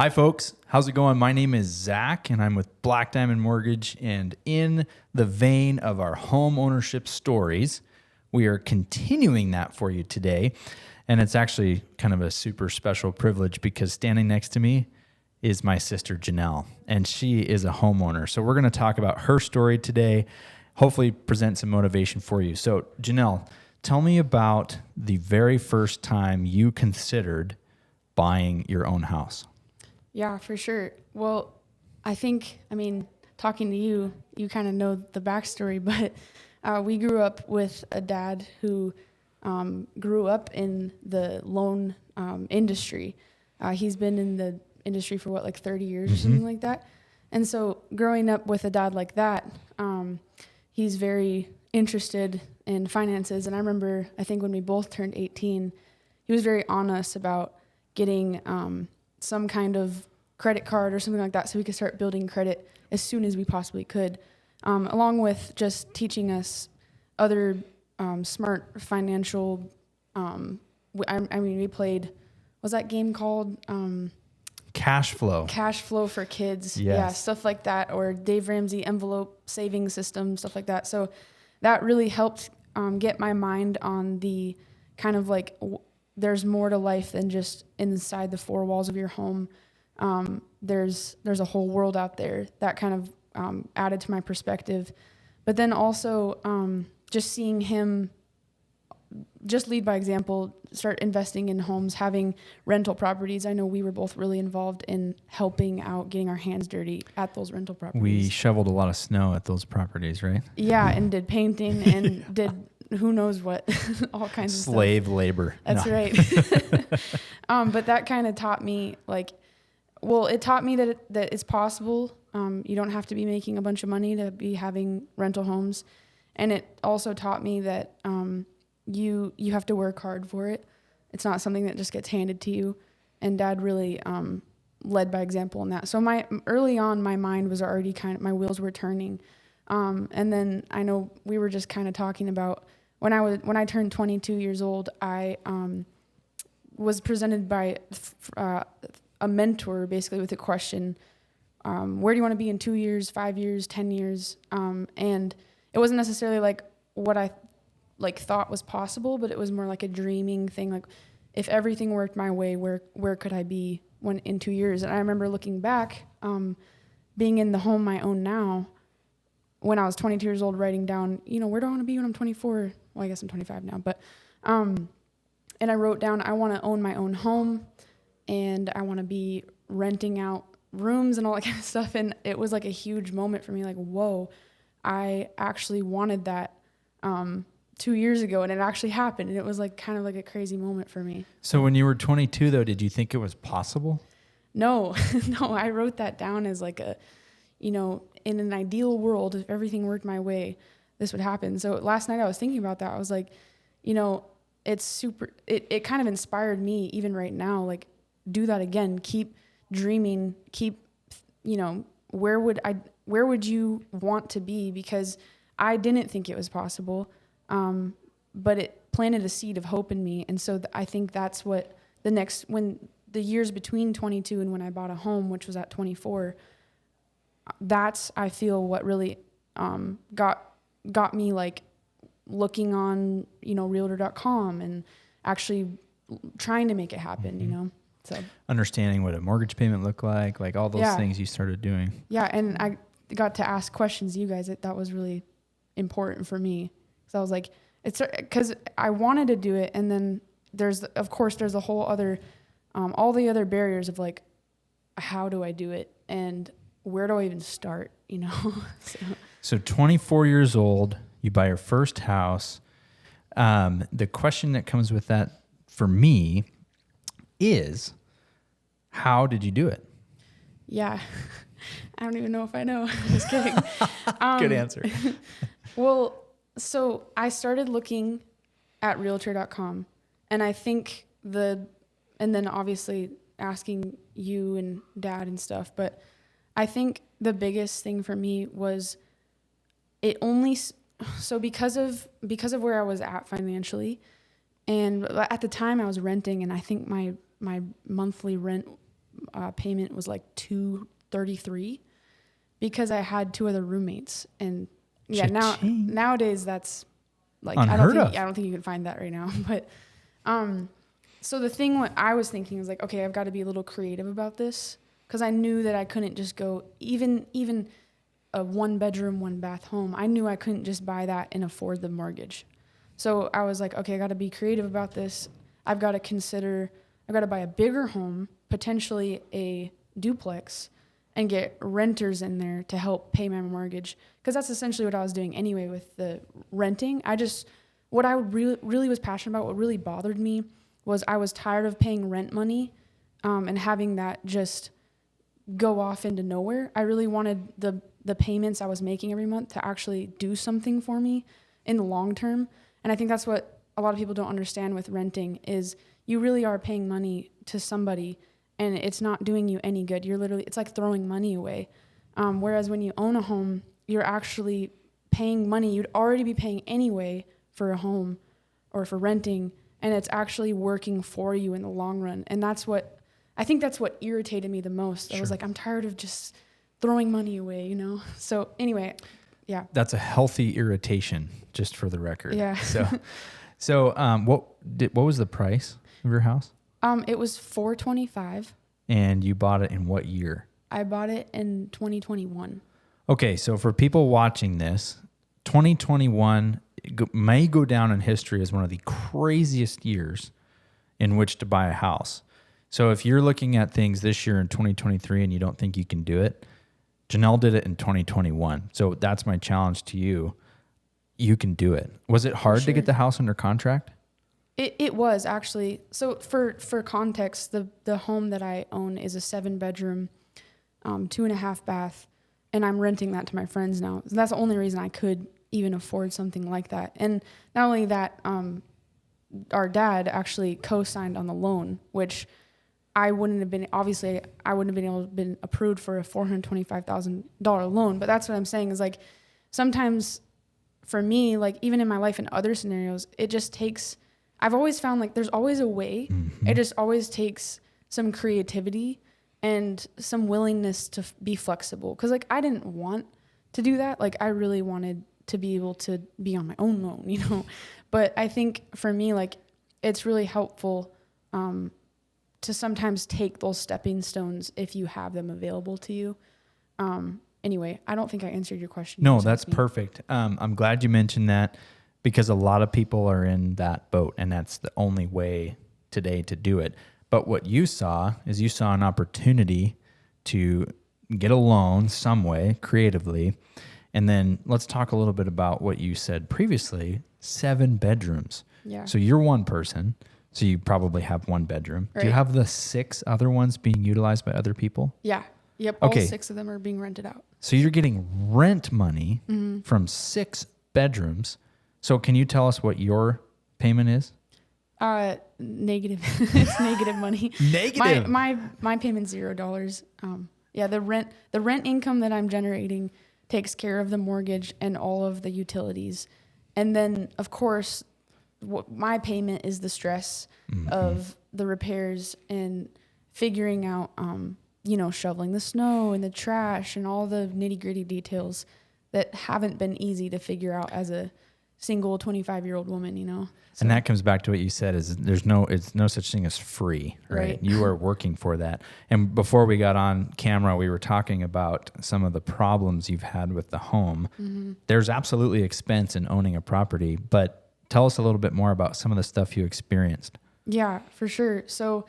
Hi, folks. How's it going? My name is Zach, and I'm with Black Diamond Mortgage. And in the vein of our home ownership stories, we are continuing that for you today. And it's actually kind of a super special privilege because standing next to me is my sister, Janelle, and she is a homeowner. So we're going to talk about her story today, hopefully present some motivation for you. So, Janelle, tell me about the very first time you considered buying your own house. Yeah, for sure. Well, talking to you, you kind of know the backstory, but we grew up with a dad who grew up in the loan industry. He's been in the industry for 30 years or something like that. And so growing up with a dad like that, he's very interested in finances. And I remember, I think when we both turned 18, he was very on us about getting some kind of credit card or something like that so we could start building credit as soon as we possibly could, along with just teaching us other smart financial, we played, what's that game called? Cash flow. Cash flow for kids. Yes. Yeah, stuff like that, or Dave Ramsey envelope saving system, stuff like that. So that really helped get my mind on the kind of there's more to life than just inside the four walls of your home. There's a whole world out there that kind of added to my perspective. But then also just seeing him just lead by example, start investing in homes, having rental properties. I know we were both really involved in helping out, getting our hands dirty at those rental properties. We shoveled a lot of snow at those properties, right? Yeah, and did painting and did who knows what, all kinds of slave labor. That's right. But that kind of taught me it taught me that it's possible. You don't have to be making a bunch of money to be having rental homes. And it also taught me that you have to work hard for it. It's not something that just gets handed to you. And Dad really led by example in that. So early on, my mind was already my wheels were turning. And then I know we were just kind of talking about when I turned 22 years old, I was presented by a mentor basically with a question, where do you want to be in 2 years, 5 years, 10 years? And it wasn't necessarily what I thought was possible, but it was more like a dreaming thing. If everything worked my way, where could I be in 2 years? And I remember looking back, being in the home I own now, when I was 22 years old, writing down, where do I want to be when I'm 24? Well, I guess I'm 25 now, but, and I wrote down, I want to own my own home and I want to be renting out rooms and all that kind of stuff. And it was a huge moment for me, whoa, I actually wanted that, 2 years ago, and it actually happened. And it was kind of a crazy moment for me. So when you were 22 though, did you think it was possible? No, no, I wrote that down as in an ideal world, if everything worked my way, this would happen. So last night I was thinking about that. I was it's super, it kind of inspired me even right now, do that again, keep dreaming, keep, where would you want to be? Because I didn't think it was possible. But it planted a seed of hope in me. And so I think that's what when the years between 22 and when I bought a home, which was at 24, that's, I feel, what really got me looking on, realtor.com and actually trying to make it happen, So understanding what a mortgage payment looked like all those things you started doing. Yeah. And I got to ask questions to you guys. That was really important for me. So I was it's because I wanted to do it. And then there's a whole other, all the other barriers of how do I do it? And where do I even start? So 24 years old, you buy your first house. The question that comes with that for me is, how did you do it? Yeah. I don't even know if I know. Just kidding. Good answer. Well, so I started looking at realtor.com, and I think and then obviously asking you and Dad and stuff, but I think the biggest thing for me was because of where I was at financially, and at the time I was renting, and I think my monthly rent payment was like $233 because I had 2 other roommates. And yeah, nowadays that's like, Unheard of. I don't think you can find that right now. But, so the thing what I was thinking was like, okay, I've got to be a little creative about this, because I knew that I couldn't just go even a 1-bedroom, 1-bath home. I knew I couldn't just buy that and afford the mortgage. So I was like, okay, I got to be creative about this. I've got to buy a bigger home, potentially a duplex, and get renters in there to help pay my mortgage. Because that's essentially what I was doing anyway with the renting. What I really was passionate about, what really bothered me, was I was tired of paying rent money and having that just go off into nowhere. I really wanted the payments I was making every month to actually do something for me in the long term. And I think that's what a lot of people don't understand with renting is you really are paying money to somebody and it's not doing you any good. It's like throwing money away. Whereas when you own a home, you're actually paying money you'd already be paying anyway for a home or for renting, and it's actually working for you in the long run. And I think that's what irritated me the most. Sure. I was like, I'm tired of just throwing money away, you know? So anyway, yeah. That's a healthy irritation, just for the record. Yeah. So what was the price of your house? It was $425. And you bought it in what year? I bought it in 2021. Okay, so for people watching this, 2021 may go down in history as one of the craziest years in which to buy a house. So if you're looking at things this year in 2023 and you don't think you can do it, Janelle did it in 2021. So that's my challenge to you. You can do it. Was it hard to get the house under contract? It was actually. So for context, the home that I own is a 7-bedroom, 2.5 bath, and I'm renting that to my friends now. So that's the only reason I could even afford something like that. And not only that, our dad actually co-signed on the loan, which I wouldn't have been able to been approved for a $425,000 loan. But that's what I'm saying is like, sometimes for me, like even in my life in other scenarios, it just takes, I've always found like there's always a way. Mm-hmm. It just always takes some creativity and some willingness to be flexible. Cause like I didn't want to do that. Like I really wanted to be able to be on my own loan, you know? But I think for me, like it's really helpful, to sometimes take those stepping stones if you have them available to you. Anyway, I don't think I answered your question. No, that's perfect. I'm glad you mentioned that because a lot of people are in that boat and that's the only way today to do it. But what you saw is you saw an opportunity to get a loan some way creatively. And then let's talk a little bit about what you said previously, 7 bedrooms. Yeah. So you're one person. So you probably have 1 bedroom. Right. Do you have the 6 other ones being utilized by other people? Yeah. Yep. All 6 of them are being rented out. So you're getting rent money from 6 bedrooms. So can you tell us what your payment is? Negative. It's negative money. Negative. My payment's $0. Yeah. The rent income that I'm generating takes care of the mortgage and all of the utilities. And then of course, my payment is the stress of the repairs and figuring out, shoveling the snow and the trash and all the nitty-gritty details that haven't been easy to figure out as a single 25-year-old woman, you know? So. And that comes back to what you said is it's no such thing as free, right? You are working for that. And before we got on camera, we were talking about some of the problems you've had with the home. Mm-hmm. There's absolutely expense in owning a property, but tell us a little bit more about some of the stuff you experienced. Yeah, for sure. So,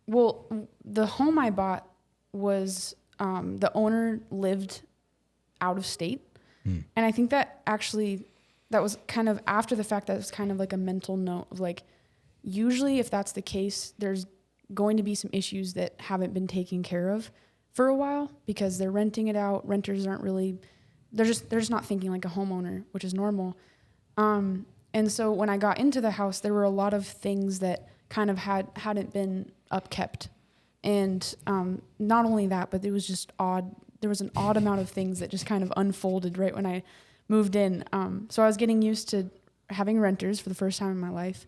the home I bought was, the owner lived out of state. And I think that was kind of after the fact, that was kind of like a mental note of like, usually if that's the case, there's going to be some issues that haven't been taken care of for a while because they're renting it out. Renters aren't really, they're just not thinking like a homeowner, which is normal. And so when I got into the house, there were a lot of things that kind of hadn't been upkept. And not only that, but it was just odd. There was an odd amount of things that just kind of unfolded right when I moved in. So I was getting used to having renters for the first time in my life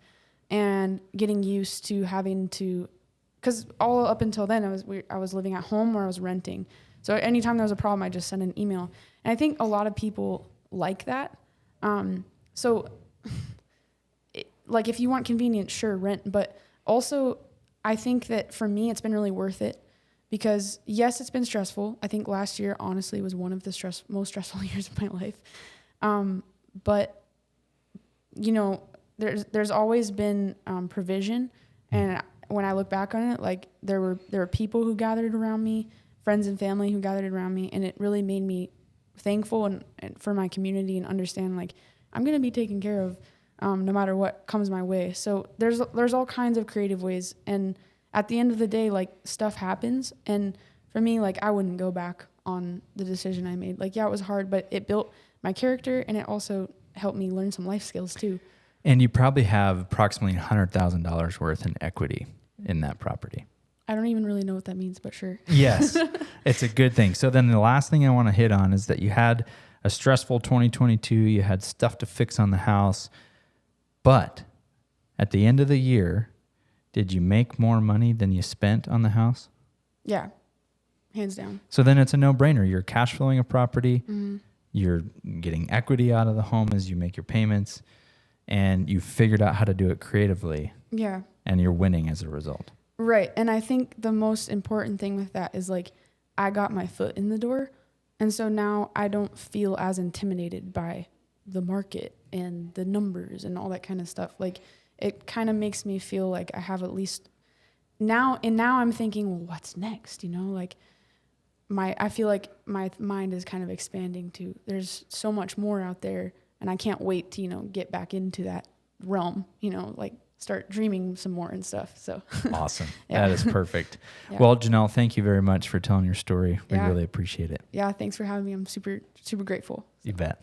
and getting used to having to because all up until then I was living at home or I was renting. So anytime there was a problem, I just sent an email. And I think a lot of people like that. So like if you want convenience, sure, rent. But also I think that for me, it's been really worth it because yes, it's been stressful. I think last year, honestly, was one of the most stressful years of my life. But you know, there's always been provision. And when I look back on it, like there were people who gathered around me, friends and family who gathered around me. And it really made me thankful and for my community and understand like I'm going to be taken care of no matter what comes my way. So there's all kinds of creative ways. And at the end of the day, like stuff happens. And for me, like I wouldn't go back on the decision I made. Like, yeah, it was hard, but it built my character and it also helped me learn some life skills too. And you probably have approximately $100,000 worth in equity in that property. I don't even really know what that means, but sure. Yes, it's a good thing. So then the last thing I want to hit on is that you had a stressful 2022. You had stuff to fix on the house. But at the end of the year, did you make more money than you spent on the house? Yeah, hands down. So then it's a no-brainer. You're cash flowing a property. Mm-hmm. You're getting equity out of the home as you make your payments. And you figured out how to do it creatively. Yeah. And you're winning as a result. Right. And I think the most important thing with that is like I got my foot in the door. And so now I don't feel as intimidated by the market and the numbers and all that kind of stuff. Like it kind of makes me feel like I have at least now I'm thinking, well, what's next? You know, like I feel like my mind is kind of expanding to there's so much more out there and I can't wait to, you know, get back into that realm, you know, like start dreaming some more and stuff. So awesome. Yeah. That is perfect. Yeah. Well, Janelle, thank you very much for telling your story. We Yeah. really appreciate it. Yeah. Thanks for having me. I'm super, super grateful. You bet.